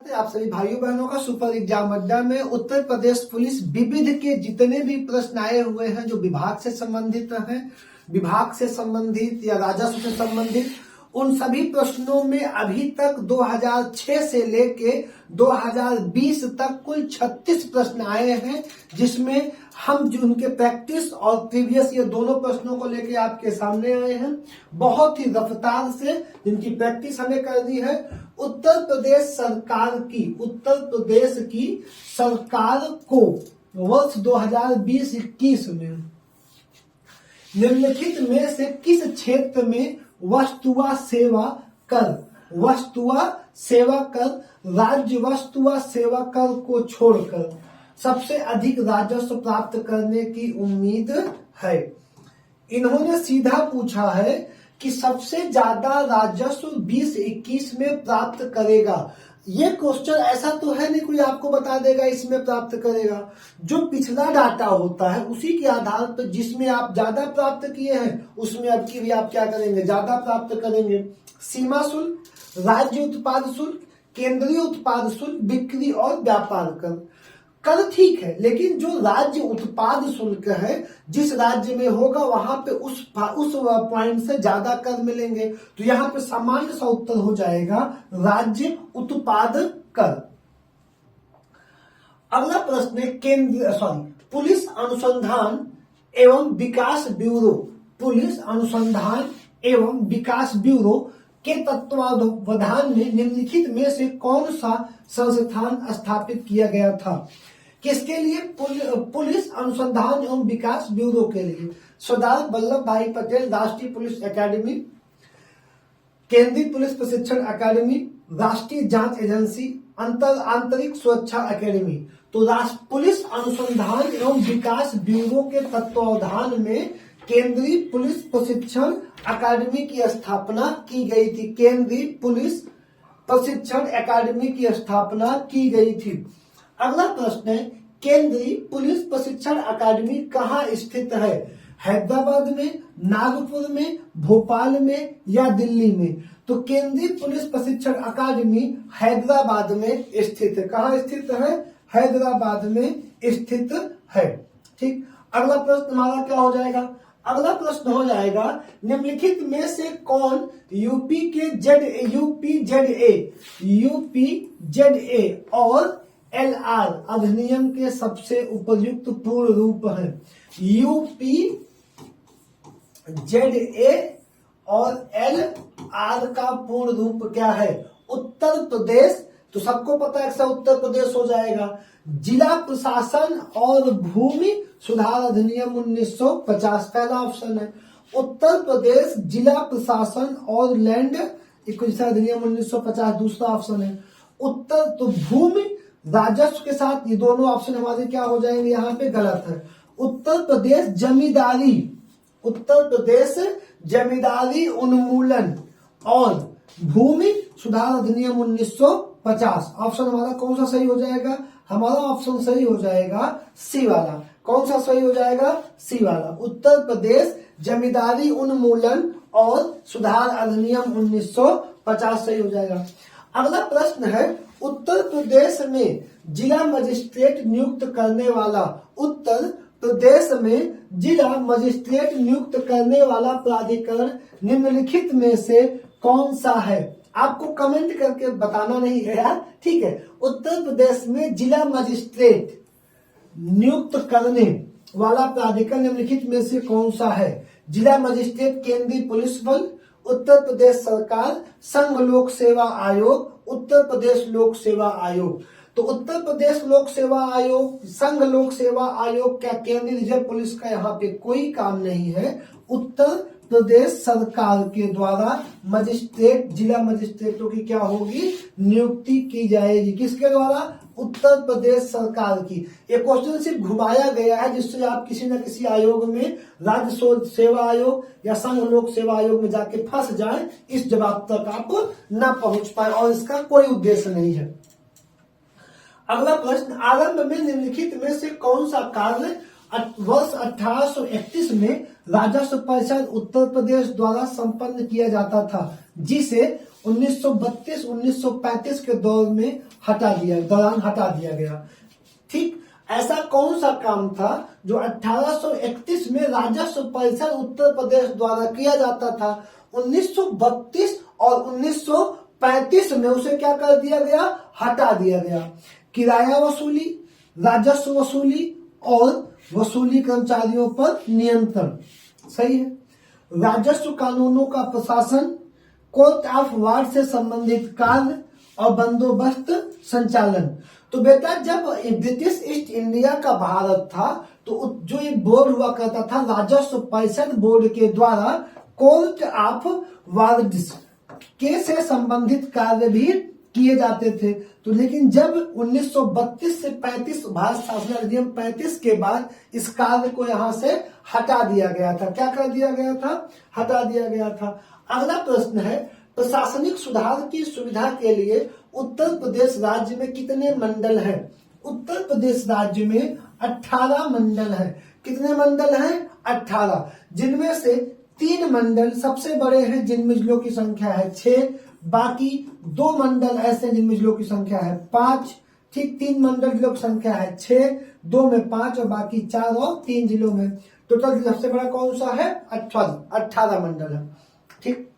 नमस्ते आप सभी भाइयों बहनों का सुपर एग्जाम अड्डा में उत्तर प्रदेश पुलिस विविध के जितने भी प्रश्न आए हुए हैं जो विभाग से संबंधित हैं, विभाग से संबंधित या राजस्व से संबंधित, उन सभी प्रश्नों में अभी तक 2006 से लेके 2020 तक कुल 36 प्रश्न आए हैं, जिसमें हम जो उनके प्रैक्टिस और प्रीवियस ये दोनों प्रश्नों को लेके आपके सामने आए हैं। बहुत ही रफ्तार से जिनकी प्रैक्टिस हमें कर दी है। उत्तर प्रदेश सरकार को वर्ष 2020-21 में निम्नलिखित में से किस क्षेत्र में वस्तुआ सेवा कर राज्य वस्तुआ सेवा कर को छोड़कर सबसे अधिक राजस्व प्राप्त करने की उम्मीद है। इन्होंने सीधा पूछा है कि सबसे ज्यादा राजस्व 2021 में प्राप्त करेगा। ये क्वेश्चन ऐसा तो है नहीं कोई आपको बता देगा इसमें प्राप्त करेगा। जो पिछला डाटा होता है उसी के आधार पर जिसमें आप ज्यादा प्राप्त किए हैं उसमें अब की भी आप क्या करेंगे, ज्यादा प्राप्त करेंगे। सीमा शुल्क, राज्य उत्पाद शुल्क, केंद्रीय उत्पाद शुल्क, बिक्री और व्यापार कर ठीक है, लेकिन जो राज्य उत्पाद शुल्क है जिस राज्य में होगा वहां पे उस पॉइंट से ज्यादा कर मिलेंगे। तो यहाँ पे सामान्य सा उत्तर हो जाएगा राज्य उत्पाद कर। अगला प्रश्न है पुलिस अनुसंधान एवं विकास ब्यूरो, पुलिस अनुसंधान एवं विकास ब्यूरो के तत्वावधान में निम्नलिखित में से कौन सा संस्थान स्थापित किया गया था? किसके लिए? पुलिस अनुसंधान एवं विकास ब्यूरो के लिए। सरदार वल्लभ भाई पटेल राष्ट्रीय पुलिस एकेडमी, केंद्रीय पुलिस प्रशिक्षण अकादमी, राष्ट्रीय जांच एजेंसी, आंतरिक सुरक्षा अकेडमी। तो पुलिस अनुसंधान एवं विकास ब्यूरो के तत्वावधान में केंद्रीय पुलिस प्रशिक्षण अकादमी की स्थापना की गई थी। केंद्रीय पुलिस प्रशिक्षण अकादमी की स्थापना की गई थी। अगला प्रश्न है केंद्रीय पुलिस प्रशिक्षण अकादमी कहाँ स्थित है? हैदराबाद में, नागपुर में, भोपाल में या दिल्ली में? तो केंद्रीय पुलिस प्रशिक्षण अकादमी हैदराबाद में स्थित है। कहाँ स्थित है? हैदराबाद में स्थित है। ठीक, अगला प्रश्न हमारा क्या हो जाएगा? अगला प्रश्न हो जाएगा निम्नलिखित में से कौन यूपीजेडए और एलआर अधिनियम के सबसे उपयुक्त पूर्ण रूप है? यूपीजेडए और एलआर का पूर्ण रूप क्या है? उत्तर प्रदेश, तो सबको पता है उत्तर प्रदेश हो जाएगा। जिला प्रशासन और भूमि सुधार अधिनियम 1950 पहला ऑप्शन है। उत्तर प्रदेश जिला प्रशासन और लैंड एक्विजिशन अधिनियम 1950 दूसरा ऑप्शन है। उत्तर तो भूमि राजस्व के साथ ये दोनों ऑप्शन हमारे क्या हो जाएंगे? यहाँ पे गलत है। उत्तर प्रदेश जमींदारी उन्मूलन और भूमि सुधार अधिनियम 1950 ऑप्शन हमारा कौन सा सही हो जाएगा? हमारा ऑप्शन सही हो जाएगा सी वाला। कौन सा सही हो जाएगा? सी वाला। उत्तर प्रदेश जमींदारी उन्मूलन और सुधार अधिनियम 1950 सही हो जाएगा। अगला प्रश्न है उत्तर प्रदेश में जिला मजिस्ट्रेट नियुक्त करने वाला, उत्तर प्रदेश में जिला मजिस्ट्रेट नियुक्त करने वाला प्राधिकरण निम्नलिखित में से कौन सा है? आपको कमेंट करके बताना नहीं है यार, ठीक है। उत्तर प्रदेश में जिला मजिस्ट्रेट नियुक्त करने वाला प्राधिकरण निम्नलिखित में से कौन सा है? जिला मजिस्ट्रेट केंद्रीय पुलिस बल, उत्तर प्रदेश सरकार, संघ लोक सेवा आयोग, उत्तर प्रदेश लोक सेवा आयोग। तो उत्तर प्रदेश लोक सेवा आयोग, संघ लोक सेवा आयोग क्या केंद्रीय रिजर्व पुलिस का यहाँ पे कोई काम नहीं है। उत्तर प्रदेश सरकार के द्वारा मजिस्ट्रेट, जिला मजिस्ट्रेटों की क्या होगी? नियुक्ति की जाएगी। किसके द्वारा? उत्तर प्रदेश सरकार की। ये क्वेश्चन सिर्फ घुमाया गया है जिससे आप किसी न किसी आयोग में, राज्य सेवा आयोग या संघ लोक सेवा आयोग में जाके फंस जाए, इस जवाब तक आप न पहुंच पाए, और इसका कोई उद्देश्य नहीं है। अगला प्रश्न आरंभ में निम्नलिखित में से कौन सा कार्य वर्ष 1831 में राजस्व परिषद उत्तर प्रदेश द्वारा संपन्न किया जाता था, जिसे 1932-1935 के दौरान हटा दिया गया। ठीक, ऐसा कौन सा काम था जो 1831 में राजस्व परिषद उत्तर प्रदेश द्वारा किया जाता था? 1932 और 1935 में उसे क्या कर दिया गया? हटा दिया गया। किराया वसूली, राजस्व वसूली और वसूली कर्मचारियों पर नियंत्रण। सही है। राजस्व कानूनों का प्रशासन, कोर्ट ऑफ वार्ड से संबंधित कार्य और बंदोबस्त संचालन। तो बेटा जब ब्रिटिश ईस्ट इंडिया का भारत था तो जो ये बोर्ड हुआ करता था राजस्व परिषद बोर्ड के द्वारा कोर्ट ऑफ वार्ड्स के से संबंधित कार्य भी किए जाते थे। तो लेकिन जब 1932 से 35 भारत शासन अधिनियम 35 के बाद इस कार्य को यहां से हटा दिया गया था। क्या कर दिया गया था? हटा दिया गया था। अगला प्रश्न है, प्रशासनिक सुधार की सुविधा के लिए उत्तर प्रदेश राज्य में कितने मंडल हैं? उत्तर प्रदेश राज्य में 18 मंडल हैं। कितने मंडल हैं? 18, जिनमें से 3 मंडल सबसे बड़े हैं जिनमें जिलों की संख्या है 6, बाकी 2 मंडल ऐसे जिनमें जिलों की संख्या है 5। ठीक, 3 मंडल जिलों की संख्या है 6, 2 में 5 और बाकी 4 और 3 जिलों में। टोटल सबसे बड़ा कौन सा है? 18 मंडल है। ठीक,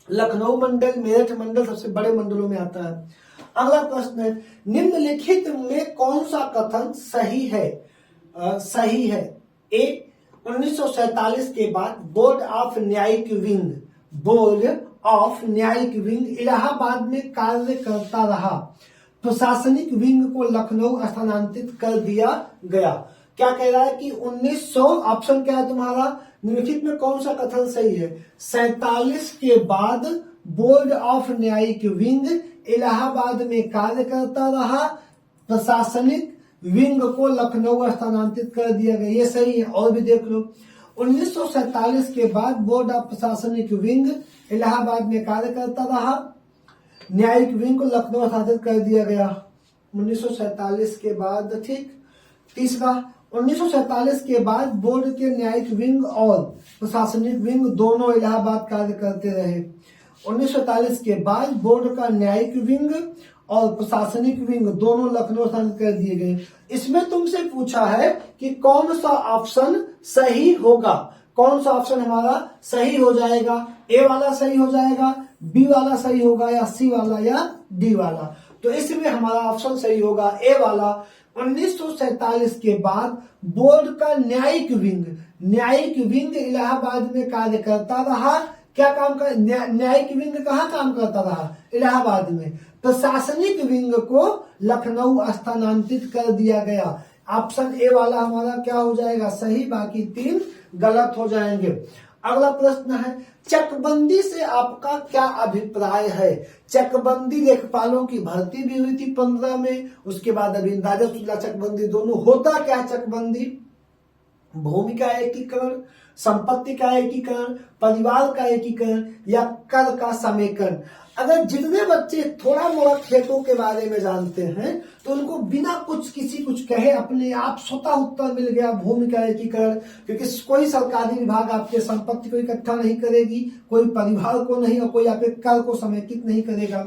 लखनऊ मंडल, मेरठ मंडल सबसे बड़े मंडलों में आता है। अगला प्रश्न है, निम्नलिखित में कौन सा कथन सही है? सही है। ए, 1947 के बाद बोर्ड ऑफ न्यायिक विंग इलाहाबाद में कार्य करता रहा। प्रशासनिक विंग को लखनऊ स्थानांतरित कर दिया गया। क्या कह रहा है कि 1900, ऑप्शन क्या है तुम्हारा? निम्नलिखित में कौन सा कथन सही है? 47 के बाद बोर्ड ऑफ न्यायिक विंग इलाहाबाद में कार्य करता रहा, प्रशासनिक विंग को लखनऊ स्थानांतरित कर दिया गया। ये सही है। और भी देख लो, 1947 के बाद बोर्ड ऑफ प्रशासनिक विंग इलाहाबाद में कार्य करता रहा, न्यायिक विंग को लखनऊ स्थानांतरित कर दिया गया। 1947 के बाद। ठीक, तीसरा, 1947 के बाद बोर्ड के न्यायिक विंग और प्रशासनिक विंग दोनों इलाहाबाद कार्य करते रहे। 1947 के बाद बोर्ड का न्यायिक विंग और प्रशासनिक विंग दोनों लखनऊ स्थानांतरित कर दिए गए। इसमें तुमसे पूछा है कि कौन सा ऑप्शन सही होगा? कौन सा ऑप्शन हमारा सही हो जाएगा? ए वाला सही हो जाएगा, बी वाला सही होगा, या सी वाला, या डी वाला? तो इसमें हमारा ऑप्शन सही होगा ए वाला। 1947 के बाद बोर्ड का न्यायिक विंग इलाहाबाद में कार्य करता रहा। क्या काम कर? न्यायिक विंग कहाँ काम करता रहा? इलाहाबाद में। प्रशासनिक विंग को लखनऊ स्थानांतरित कर दिया गया। ऑप्शन ए वाला हमारा क्या हो जाएगा? सही, बाकी 3 गलत हो जाएंगे। अगला प्रश्न है, चकबंदी से आपका क्या अभिप्राय है? चकबंदी लेखपालों की भर्ती भी हुई थी 15 में, उसके बाद अभी राजस्व चकबंदी दोनों। होता क्या है चकबंदी? भूमि का एकीकरण, संपत्ति का एकीकरण, परिवार का एकीकरण या कर का समेकन। अगर जितने बच्चे थोड़ा मोड़ा खेतों के बारे में जानते हैं तो उनको बिना किसी कुछ कहे अपने आप स्वतः उत्तर मिल गया, भूमि का एकीकरण। क्योंकि कोई सरकारी विभाग आपके संपत्ति को इकट्ठा नहीं करेगी, कोई परिवार को नहीं, और कोई आपके कर को समेकित नहीं करेगा।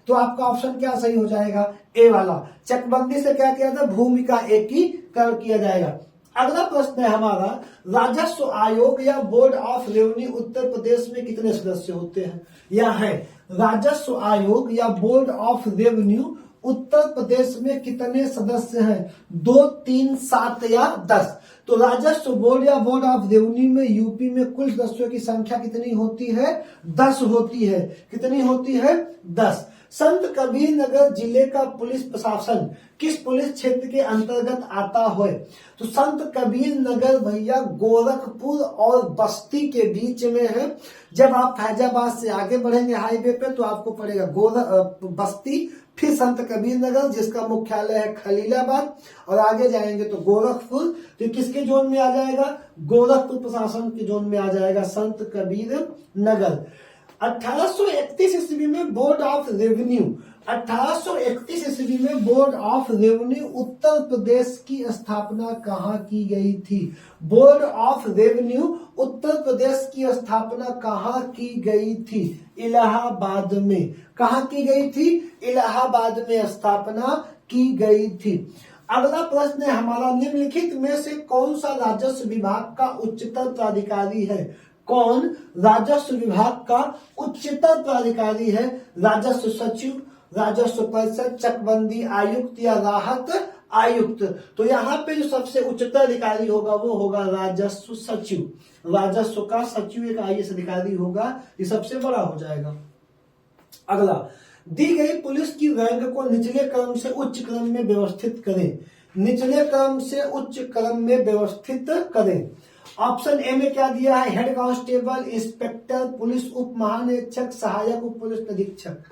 तो आपका ऑप्शन क्या सही हो जाएगा? ए वाला। चकबंदी से क्या किया था? भूमि का एकीकरण किया जाएगा। अगला प्रश्न है हमारा, राजस्व आयोग या बोर्ड ऑफ रेवेन्यू उत्तर प्रदेश में कितने सदस्य होते हैं? यह है, राजस्व आयोग या बोर्ड ऑफ रेवेन्यू उत्तर प्रदेश में कितने सदस्य हैं? 2, 3, 7 या 10? तो राजस्व बोर्ड या बोर्ड ऑफ रेवेन्यू में यूपी में कुल सदस्यों की संख्या कितनी होती है? 10 होती है। कितनी होती है? 10। संत कबीर नगर जिले का पुलिस प्रशासन किस पुलिस क्षेत्र के अंतर्गत आता है? तो संत कबीर नगर भैया गोरखपुर और बस्ती के बीच में है। जब आप फैजाबाद से आगे बढ़ेंगे हाईवे पे तो आपको पड़ेगा बस्ती, फिर संत कबीर नगर जिसका मुख्यालय है खलीलाबाद, और आगे जाएंगे तो गोरखपुर। तो किसके जोन में आ जाएगा? गोरखपुर प्रशासन के जोन में आ जाएगा संत कबीर नगर। 1831 ईस्वी में बोर्ड ऑफ रेवेन्यू 1831 ईस्वी में board of revenue Uttar Pradesh की स्थापना कहाँ की गई थी? Board of revenue Uttar Pradesh की स्थापना कहाँ की गई थी? इलाहाबाद में। कहाँ की गई थी? इलाहाबाद में स्थापना की गई थी। अगला प्रश्न है हमारा, निम्नलिखित में से कौन सा राजस्व विभाग का उच्चतर प्राधिकारी है? कौन राजस्व विभाग का उच्चतर प्राधिकारी है? राजस्व सचिव, राजस्व परिषद, चकबंदी आयुक्त या राहत आयुक्त? तो यहाँ पे जो सबसे उच्चतर अधिकारी होगा वो होगा राजस्व सचिव। राजस्व का सचिव एक IAS अधिकारी होगा, ये सबसे बड़ा हो जाएगा। अगला, दी गई पुलिस की रैंक को निचले क्रम से उच्च क्रम में व्यवस्थित करें। निचले क्रम से उच्च क्रम में व्यवस्थित करें। ऑप्शन ए में क्या दिया है? हेड कांस्टेबल, इंस्पेक्टर, पुलिस उप महानिरीक्षक, सहायक उप पुलिस अधीक्षक।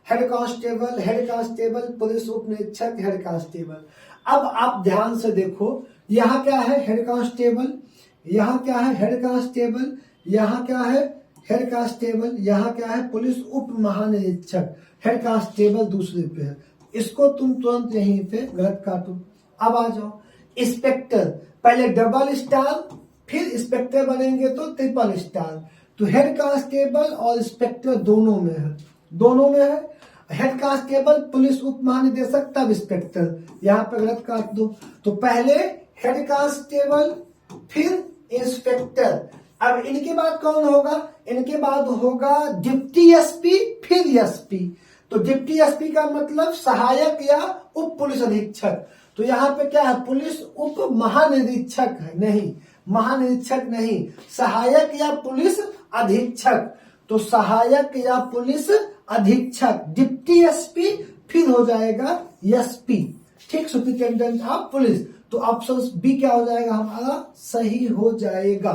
हेड कांस्टेबल, पुलिस उप निरीक्षक, हेड कांस्टेबल। अब आप ध्यान से देखो, यहाँ क्या है? हेड कांस्टेबल, यहाँ क्या है? हेड कांस्टेबल, यहाँ क्या है? हेड कांस्टेबल, यहाँ क्या है? पुलिस उप महानिरीक्षक। हेड कांस्टेबल दूसरे पे है, इसको तुम तुरंत यहीं पे गलत काटो। अब आ जाओ, इंस्पेक्टर, पहले डबल स्टार फिर इंस्पेक्टर बनेंगे तो ट्रिपल स्टार। तो हेड कांस्टेबल और इंस्पेक्टर दोनों में है, दोनों में है। हेड कांस्टेबल, पुलिस उप महानिदेशक, तब इंस्पेक्टर, यहाँ पे गलत काट दो। तो पहले हेड कांस्टेबल फिर इंस्पेक्टर। अब इनके बाद कौन होगा? इनके बाद होगा डिप्टी एसपी फिर एसपी। तो डिप्टी एसपी का मतलब सहायक या उप पुलिस अधीक्षक। तो यहाँ पे क्या है? पुलिस उप महानिरीक्षक है, नहीं महानिरीक्षक नहीं, सहायक या पुलिस अधीक्षक। तो सहायक या पुलिस अधीक्षक, डिप्टी एसपी फिर हो जाएगा एसपी, ठीक, सुपरिटेंडेंट ऑफ पुलिस। तो ऑप्शन बी क्या हो जाएगा हमारा? सही हो जाएगा।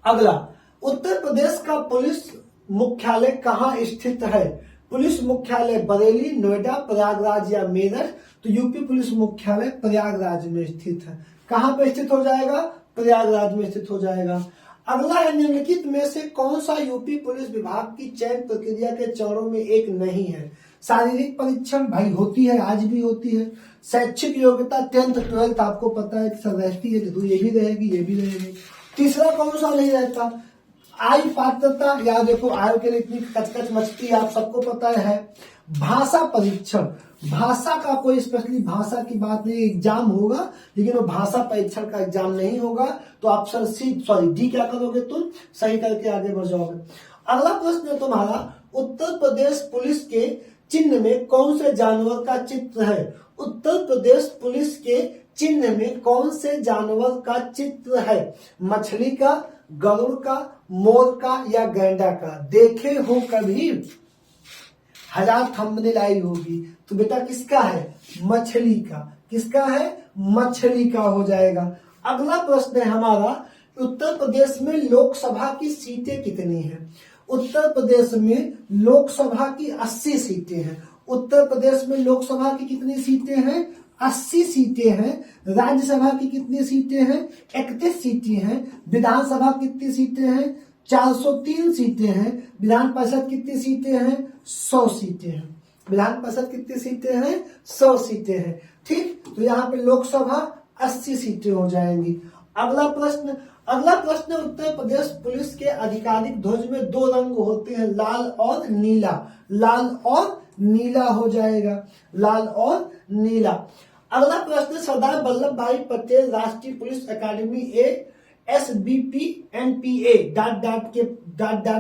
अगला, उत्तर प्रदेश का पुलिस मुख्यालय कहाँ स्थित है? पुलिस मुख्यालय बरेली, नोएडा, प्रयागराज या मेरठ? तो यूपी पुलिस मुख्यालय प्रयागराज में स्थित है। कहाँ पे स्थित हो जाएगा? प्रयागराज में स्थित हो जाएगा। अगला है, निम्नलिखित में से कौन सा यूपी पुलिस विभाग की चयन प्रक्रिया के चरणों में एक नहीं है? शारीरिक परीक्षण भाई होती है, आज भी होती है। शैक्षिक योग्यता 10th 12th आपको पता है सब रहती है, तो ये भी रहेगी, ये भी रहेगी। तीसरा कौन सा नहीं रहता? आयु पात्रता, या देखो आयु के लिए इतनी कचकच मचती है, आप सबको पता है। भाषा परीक्षण, भाषा का कोई स्पेशली भाषा की बात नहीं, एग्जाम होगा लेकिन वो भाषा परीक्षण का एग्जाम नहीं होगा। तो ऑप्शन डी क्या करोगे तुम? सही करके आगे बढ़ जाओगे। अगला प्रश्न है तुम्हारा, उत्तर प्रदेश पुलिस के चिन्ह में कौन से जानवर का चित्र है? उत्तर प्रदेश पुलिस के चिन्ह में कौन से जानवर का चित्र है? मछली का, गरुड़ का, मोर का या गैंडा का? देखे हो कभी? 1000 थंबनेल आई होगी। तो बेटा किसका है? मछली का। किसका है? मछली का हो जाएगा। अगला प्रश्न है हमारा, उत्तर प्रदेश में लोकसभा की सीटें कितनी हैं? उत्तर प्रदेश में लोकसभा की 80 सीटें हैं। उत्तर प्रदेश में लोकसभा की कितनी सीटें हैं? 80 सीटें हैं। राज्यसभा की कितनी सीटें हैं? 31 सीटें हैं। विधानसभा कितनी सीटें हैं? 403 सीटें हैं। विधान परिषद कितनी सीटें हैं? 100 सीटें हैं। विधान परिषद कितनी सीटें हैं? 100 सीटें हैं, ठीक। तो यहाँ पे लोकसभा 80 सीटें हो जाएंगी। अगला प्रश्न उत्तर प्रदेश पुलिस के आधिकारिक ध्वज में 2 रंग होते हैं, लाल और नीला। लाल और नीला हो जाएगा, लाल और नीला। अगला प्रश्न, सरदार वल्लभ भाई पटेल राष्ट्रीय पुलिस अकादमी SBP NPA ...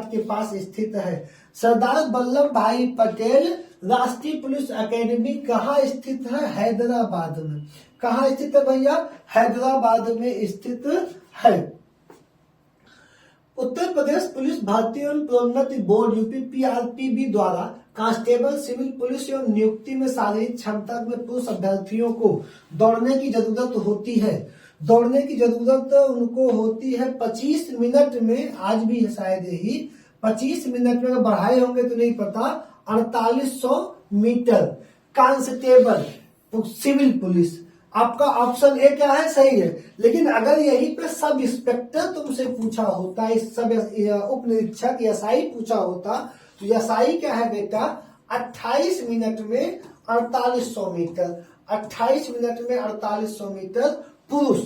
के पास स्थित है। सरदार वल्लभ भाई पटेल राष्ट्रीय पुलिस अकेडमी कहाँ स्थित है? हैदराबाद में। कहाँ स्थित है भैया? हैदराबाद में स्थित है। उत्तर प्रदेश पुलिस भर्ती एवं प्रोन्नति बोर्ड UPPRPB द्वारा कांस्टेबल सिविल पुलिस एवं नियुक्ति में शारीरिक क्षमता में पुरुष अभ्यर्थियों को दौड़ने की जरूरत होती है। दौड़ने की जरूरत उनको होती है 25 मिनट में, आज भी है शायद यही 25 मिनट में, बढ़ाए होंगे तो नहीं पता, 4800 मीटर। कांस्टेबल सिविल पुलिस, आपका ऑप्शन ए क्या है? सही है। लेकिन अगर यहीं पे सब इंस्पेक्टर तुमसे पूछा होता, इस सब उप निरीक्षक SI पूछा होता, तो SI क्या है बेटा? 28 मिनट में 4800 मीटर, 28 मिनट में 4800 मीटर पुरुष।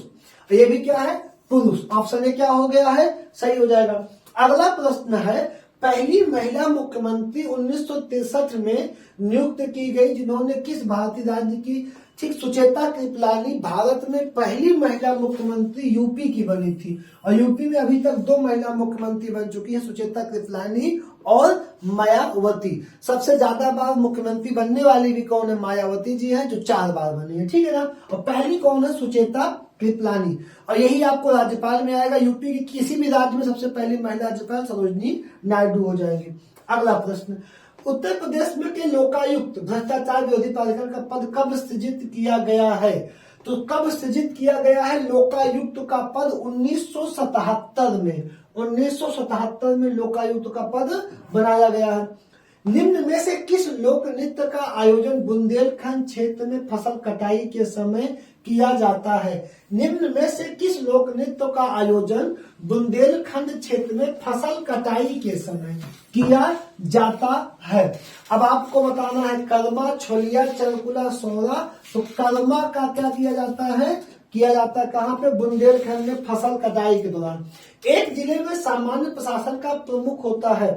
ये भी क्या है, पुरुष। ऑप्शन ए क्या हो गया है, सही हो जाएगा। अगला प्रश्न है, पहली महिला मुख्यमंत्री 1963 में नियुक्त की गई जिन्होंने किस भारतीय राज्य की, ठीक, सुचेता कृपलानी भारत में पहली महिला मुख्यमंत्री यूपी की बनी थी। और यूपी में अभी तक 2 महिला मुख्यमंत्री बन चुकी है, सुचेता कृपलानी और मायावती। सबसे ज्यादा बार मुख्यमंत्री बनने वाली भी कौन है, मायावती जी है, जो 4 बार बनी है, ठीक है ना। और पहली कौन है, सुचेता कृपलानी। और यही आपको राज्यपाल में आएगा, यूपी की किसी भी राज्य में सबसे पहली महिला राज्यपाल सरोजनी नायडू हो जाएंगी। अगला प्रश्न, उत्तर प्रदेश में के लोकायुक्त भ्रष्टाचार विरोधी प्राधिकरण का पद कब सृजित किया गया है? तो कब सृजित किया गया है लोकायुक्त का पद? 1977 में, 1977 में लोकायुक्त का पद बनाया गया है। निम्न में से किस लोक नृत्य का आयोजन बुंदेलखंड क्षेत्र में फसल कटाई के समय किया जाता है? निम्न में से किस लोक नृत्य का आयोजन बुंदेलखंड क्षेत्र में फसल कटाई के समय किया जाता है? अब आपको बताना है कर्मा, छोलिया, चरकुला, सोहरा। तो कर्मा का क्या किया जाता है, किया जाता है कहां पे, बुंदेलखंड में फसल कटाई के दौरान। एक जिले में सामान्य प्रशासन का प्रमुख होता है,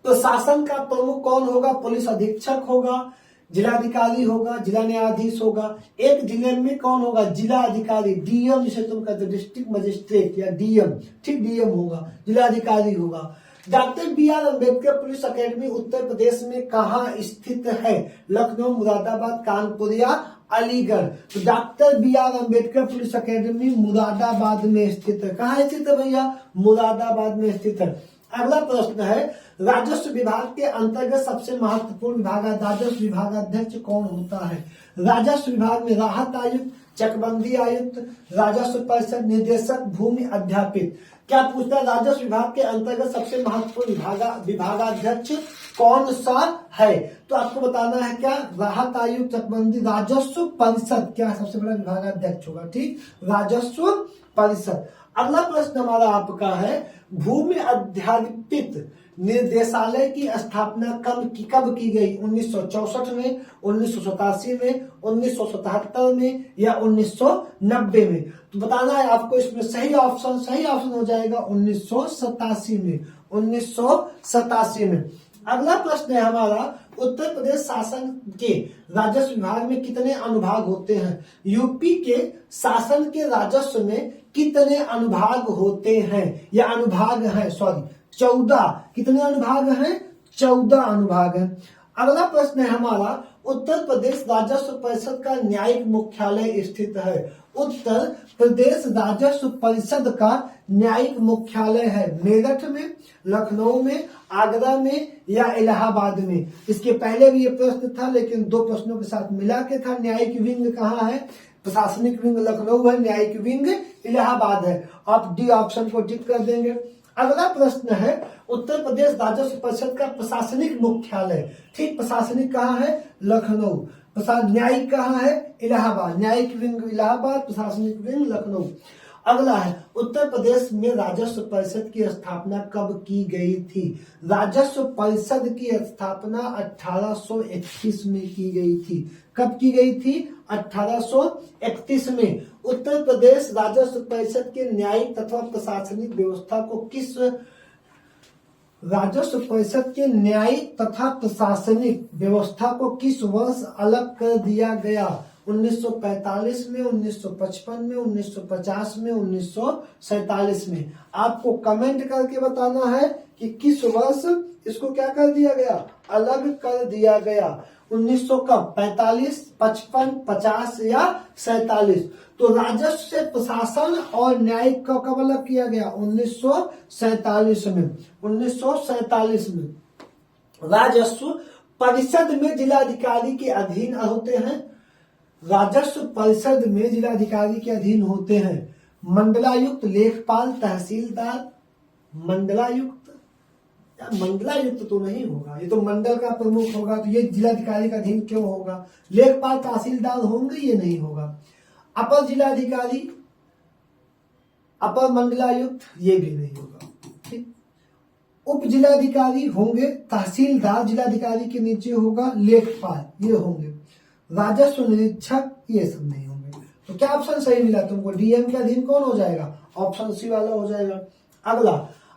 प्रशासन का प्रमुख कौन होगा? पुलिस अधीक्षक होगा, जिलाधिकारी होगा, जिला न्यायाधीश होगा। एक जिले में कौन होगा? जिला अधिकारी, डीएम जिसे तुम कहते हो, डिस्ट्रिक्ट मजिस्ट्रेट या डीएम, ठीक, डीएम होगा, जिलाधिकारी होगा। Doctor B R. Ambedkar police academy Uttar Pradesh में कहाँ स्थित है? लखनऊ, मुरादाबाद, कानपुर या अलीगढ़? तो doctor B R. Ambedkar police academy Moradabad में स्थित है। कहाँ स्थित है भैया? मुरादाबाद में स्थित है। अगला प्रश्न है, राजस्व विभाग के अंतर्गत सबसे महत्वपूर्ण विभाग, राजस्व विभागाध्यक्ष कौन होता है? राजस्व विभाग में राहत आयुक्त, चकबंदी आयुक्त, राजस्व परिषद निदेशक, भूमि अध्यापित। क्या पूछता है, राजस्व विभाग के अंतर्गत सबसे महत्वपूर्ण विभागाध्यक्ष कौन सा है? तो आपको बताना है क्या, राहत आयुक्त, चकबंदी, राजस्व परिषद क्या सबसे बड़ा विभागाध्यक्ष होगा, ठीक, राजस्व परिषद। अगला प्रश्न हमारा आपका है, भूमि अध्यापित निर्देशालय की स्थापना कब की गई? 1964 में, 1987 में, 1977 में या 1990 में? तो बताना है आपको इसमें सही ऑप्शन हो जाएगा 1987 में, 1987 में। अगला प्रश्न है हमारा, उत्तर प्रदेश शासन के राजस्व विभाग में कितने अनुभाग होते हैं? यूपी के शासन के राजस्व में कितने अनुभाग होते हैं या अनुभाग हैं, सॉरी 14। कितने अनुभाग हैं? 14 अनुभाग हैं। अगला प्रश्न है हमारा, उत्तर प्रदेश राजस्व परिषद का न्यायिक मुख्यालय स्थित है? उत्तर प्रदेश राजस्व परिषद का न्यायिक मुख्यालय है मेरठ में, लखनऊ में, आगरा में या इलाहाबाद में? इसके पहले भी ये प्रश्न था लेकिन 2 प्रश्नों के साथ मिला के था। न्यायिक विंग कहाँ है? प्रशासनिक विंग लखनऊ है, न्यायिक विंग इलाहाबाद है। आप डी ऑप्शन को टिक कर देंगे। अगला प्रश्न है, उत्तर प्रदेश राजस्व परिषद का प्रशासनिक मुख्यालय, ठीक, प्रशासनिक कहाँ है? लखनऊ। न्यायिक कहाँ है? इलाहाबाद। न्यायिक विंग इलाहाबाद, प्रशासनिक विंग लखनऊ। अगला है, उत्तर प्रदेश में राजस्व परिषद की स्थापना कब की गई थी? राजस्व परिषद की स्थापना 1831 में की गई थी। कब की गई थी? 1831 में। उत्तर प्रदेश राजस्व परिषद के न्यायिक तथा प्रशासनिक व्यवस्था को किस राजस्व परिषद के न्यायिक तथा प्रशासनिक व्यवस्था को किस वर्ष अलग कर दिया गया? 1945 में, 1955 में, 1950 में, 1947 में? आपको कमेंट करके बताना है कि किस वर्ष इसको क्या कर दिया गया, अलग कर दिया गया। 1900 कब? 45, 55, 50 या 47? तो राजस्व से प्रशासन और न्यायिक को कब अलग किया गया? 1947 में। 1947 में राजस्व परिषद में जिलाधिकारी के अधीन होते हैं। राजस्व परिषद में जिलाधिकारी के अधीन होते हैं मंडलायुक्त, लेखपाल, तहसीलदार। मंडलायुक्त तो नहीं होगा, ये तो मंडल का प्रमुख होगा, तो ये जिलाधिकारी का अधीन क्यों होगा? लेखपाल, तहसीलदार होंगे, ये नहीं होगा। अपर जिलाधिकारी, अपर मंडलायुक्त, ये भी नहीं होगा, ठीक। उप जिलाधिकारी होंगे तहसीलदार, जिलाधिकारी के नीचे होगा लेखपाल, ये होंगे। राजस्व निरीक्षक ये सब नहीं होंगे। तो क्या ऑप्शन सही मिला तुमको? डीएम के अधीन कौन हो जाएगा? ऑप्शन सी वाला हो जाएगा।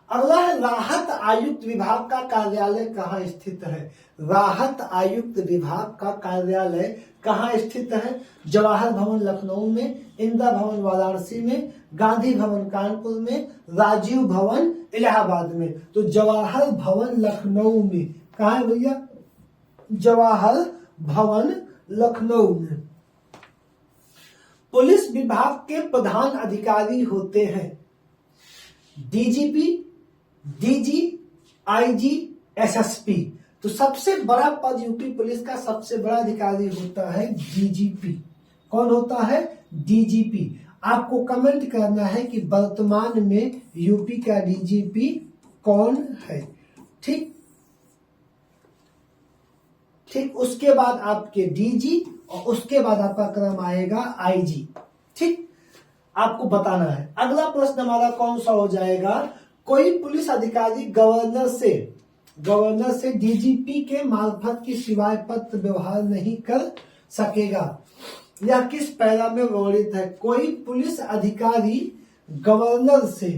अगला है राहत आयुक्त विभाग का कार्यालय कहाँ स्थित है? राहत आयुक्त विभाग का कार्यालय कहाँ स्थित है? जवाहर भवन लखनऊ में, इंदिरा भवन वाराणसी में, गांधी भवन कानपुर में, राजीव भवन इलाहाबाद में। तो जवाहर भवन लखनऊ में। कहाँ है भैया? जवाहर भवन लखनऊ में। पुलिस विभाग के प्रधान अधिकारी होते हैं डीजीपी, डीजी, आईजी, एसएसपी। तो सबसे बड़ा पद यूपी पुलिस का सबसे बड़ा अधिकारी होता है डीजीपी। कौन होता है? डीजीपी। आपको कमेंट करना है कि वर्तमान में यूपी का डीजीपी कौन है। ठीक, उसके बाद आपके डीजी और उसके बाद आपका क्रम आएगा आईजी। ठीक, आपको बताना है। अगला प्रश्न हमारा कौन सा हो जाएगा? कोई पुलिस अधिकारी गवर्नर से डीजीपी के मार्फत की सिवाय पत्र व्यवहार नहीं कर सकेगा। यह किस पैरा में वर्णित है? कोई पुलिस अधिकारी गवर्नर से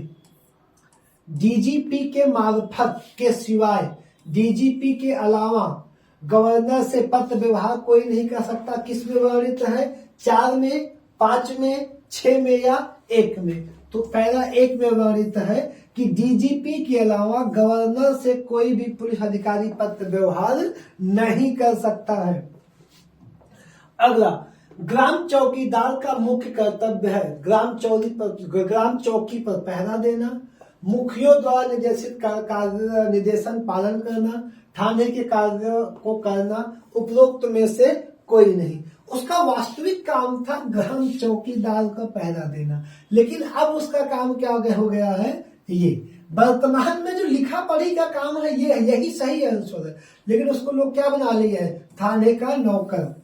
डीजीपी के मार्फत के सिवाय, डीजीपी के अलावा गवर्नर से पत्र व्यवहार कोई नहीं कर सकता। किस में वर्णित है? 4 में, 5 में, 6 में या 1 में? तो पैरा 1 में वर्णित है कि डीजीपी के अलावा गवर्नर से कोई भी पुलिस अधिकारी पत्र व्यवहार नहीं कर सकता है। अगला, ग्राम चौकीदार का मुख्य कर्तव्य है ग्राम चौकी पर पहरा देना, मुखियों द्वारा निर्देशित कार्य निर्देशन पालन करना, थाने के कार्य को करना, उपरोक्त में से कोई नहीं। उसका वास्तविक काम था ग्राम चौकीदार का पहरा देना, लेकिन अब उसका काम क्या हो गया है? ये वर्तमान में जो लिखा पढ़ी का काम है ये यही सही आंसर है, लेकिन उसको लोग क्या बना लिया है? थाने का नौकर।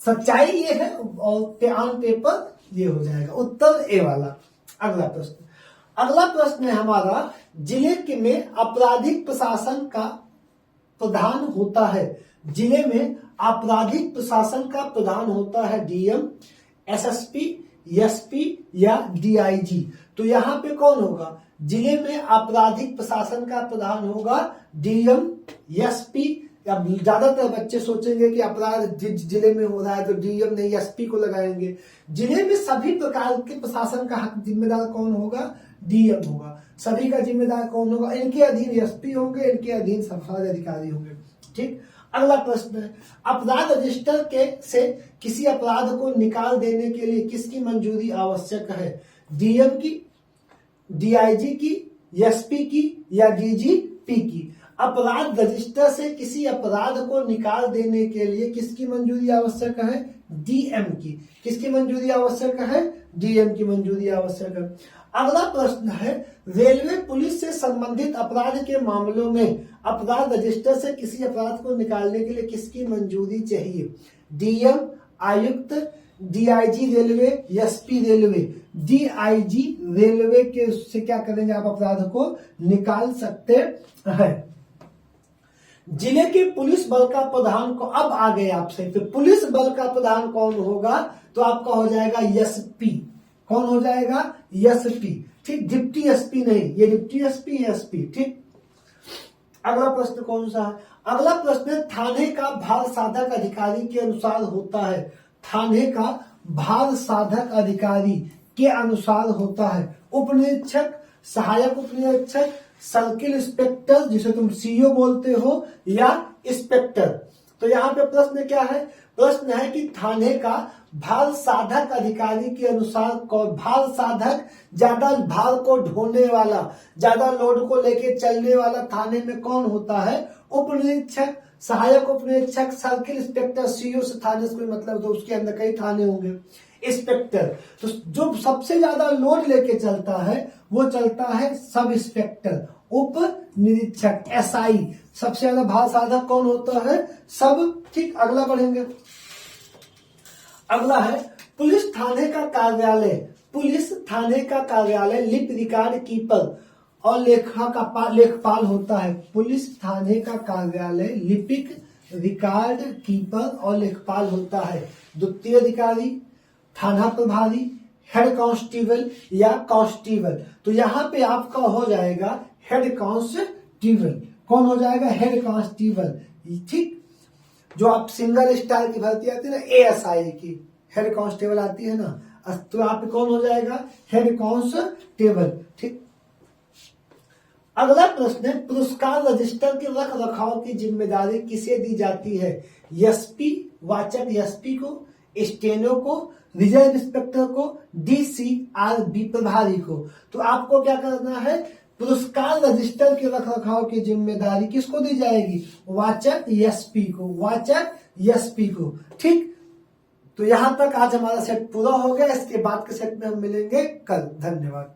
सच्चाई ये है और ऑन पेपर ये हो जाएगा उत्तर ए वाला। अगला प्रश्न है हमारा, जिले के में आपराधिक प्रशासन का प्रधान होता है। जिले में आपराधिक प्रशासन का प्रधान होता है डीएम, एसएसपी, एसपी या डीआईजी। तो यहाँ पे कौन होगा? जिले में आपराधिक प्रशासन का प्रधान होगा डीएम, एसपी। अब ज्यादातर बच्चे सोचेंगे कि अपराध जिले में हो रहा है तो डीएम नहीं एसपी को लगाएंगे। जिले में सभी प्रकार के प्रशासन का हक जिम्मेदार कौन होगा? डीएम होगा। सभी का जिम्मेदार कौन होगा? इनके अधीन एसपी होंगे, इनके अधीन सरकारी अधिकारी होंगे। ठीक, अगला प्रश्न है, अपराध रजिस्टर से किसी अपराध को निकाल देने के लिए किसकी मंजूरी आवश्यक है? डीएम की, डीआईजी की, एसपी की या डीजीपी की? अपराध रजिस्टर से किसी अपराध को निकाल देने के लिए किसकी मंजूरी आवश्यक है? डीएम की। किसकी मंजूरी आवश्यक है? डीएम की मंजूरी आवश्यक है। अगला प्रश्न है, रेलवे पुलिस से संबंधित अपराध के मामलों में अपराध रजिस्टर से किसी अपराध को निकालने के लिए किसकी मंजूरी चाहिए? डीएम, आयुक्त, DIG railway, SP railway. DIG railway के उससे क्या करेंगे? आप अपराध को निकाल सकते हैं। जिले के पुलिस बल का प्रधान को अब आ गए आपसे, तो पुलिस बल का प्रधान कौन होगा? तो आपका हो जाएगा एसपी। कौन हो जाएगा? एसपी। ठीक, डिप्टी एसपी नहीं, ये डिप्टी एसपी, एसपी। ठीक, अगला प्रश्न कौन सा है? अगला प्रश्न थाने का भार साधक अधिकारी के अनुसार होता है। थाने का भार साधक अधिकारी के अनुसार होता है उप निरीक्षक, सहायक उप निरीक्षक, सर्किल इंस्पेक्टर जिसे तुम सीओ बोलते हो, या इंस्पेक्टर। तो यहाँ पे प्रश्न क्या है? प्रश्न है कि थाने का भार साधक अधिकारी के अनुसार भार साधक ज्यादा भार को ढोने वाला, ज्यादा लोड को लेके चलने वाला थाने में कौन होता है? उप निरीक्षक, सहायक उप निरीक्षक, सर्किल इंस्पेक्टर। सीओ से थाने से कोई मतलब, तो उसके अंदर कई थाने होंगे। इंस्पेक्टर, तो जो सबसे ज्यादा लोड लेके चलता है वो चलता है सब इंस्पेक्टर। उप निरीक्षक, एसआई। सबसे ज्यादा भार साधक कौन होता है? सब। ठीक, अगला बढ़ेंगे। अगला है, पुलिस थाने का कार्यालय लिप रिकॉर्ड कीपर और लेखपाल होता है। पुलिस थाने का कार्यालय लिपिक, रिकॉर्ड कीपर और लेखपाल होता है। द्वितीय अधिकारी, थाना प्रभारी, हेड कांस्टेबल या कांस्टेबल। तो यहाँ पे आपका हो जाएगा हेड कांस्टेबल। कौन हो जाएगा? Head constable. ठीक, जो आप सिंगल स्टार की भर्ती आती है ना एएसआई की, हेड कांस्टेबल आती है ना, तो आप कौन हो जाएगा? Head constable. ठीक, अगला प्रश्न है, पुरस्कार रजिस्टर के रख रखाव की जिम्मेदारी किसे दी जाती है? एसपी, वाचक एसपी को, स्टेनो को, रिजर्व इंस्पेक्टर को, डीसीआरबी प्रभारी को। तो आपको क्या करना है? पुरस्कार रजिस्टर के रख रखाव की जिम्मेदारी किसको दी जाएगी? वाचक एसपी को, वाचक एसपी को। ठीक, तो यहां तक आज हमारा सेट पूरा हो गया। इसके बाद के सेट में हम मिलेंगे कल। धन्यवाद।